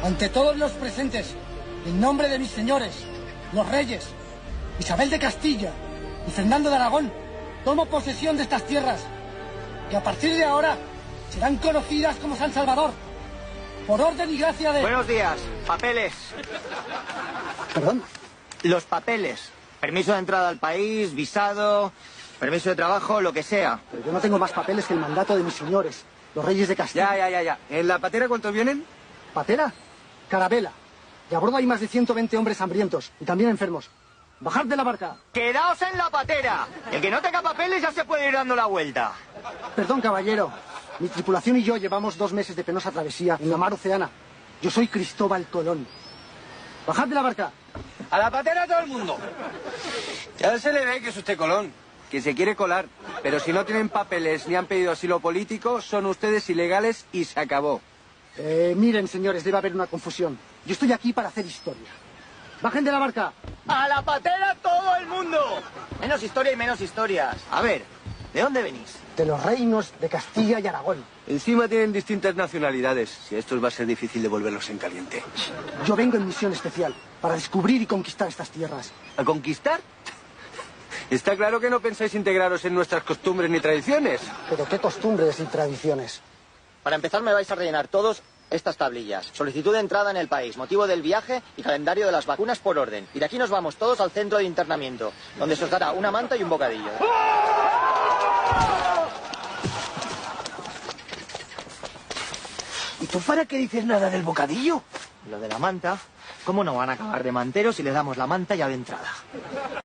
Ante todos los presentes, en nombre de mis señores, los reyes, Isabel de Castilla y Fernando de Aragón, tomo posesión de estas tierras, que a partir de ahora serán conocidas como San Salvador, por orden y gracia de... Buenos días. Papeles. ¿Perdón? Los papeles. Permiso de entrada al país, visado, permiso de trabajo, lo que sea. Pero yo no tengo más papeles que el mandato de mis señores, los reyes de Castilla. Ya. ¿En la patera cuántos vienen? ¿Patera? Carabela. Y a bordo hay más de 120 hombres hambrientos y también enfermos. ¡Bajad de la barca! ¡Quedaos en la patera! El que no tenga papeles ya se puede ir dando la vuelta. Perdón, caballero. Mi tripulación y yo llevamos 2 meses de penosa travesía en la mar Oceana. Yo soy Cristóbal Colón. ¡Bajad de la barca! ¡A la patera todo el mundo! Ya se le ve que es usted Colón, que se quiere colar. Pero si no tienen papeles ni han pedido asilo político, son ustedes ilegales y se acabó. Miren, señores, debe haber una confusión. Yo estoy aquí para hacer historia. ¡Bajen de la barca! ¡A la patera todo el mundo! Menos historia y menos historias. A ver, ¿de dónde venís? De los reinos de Castilla y Aragón. Encima tienen distintas nacionalidades. Si esto va a ser difícil de volverlos en caliente. Yo vengo en misión especial para descubrir y conquistar estas tierras. ¿A conquistar? Está claro que no pensáis integraros en nuestras costumbres ni tradiciones. Pero qué costumbres y tradiciones. Para empezar me vais a rellenar todos estas tablillas. Solicitud de entrada en el país, motivo del viaje y calendario de las vacunas por orden. Y de aquí nos vamos todos al centro de internamiento, donde se os dará una manta y un bocadillo. ¿Y tú para qué dices nada del bocadillo? Lo de la manta, ¿cómo no van a acabar de manteros si les damos la manta ya de entrada?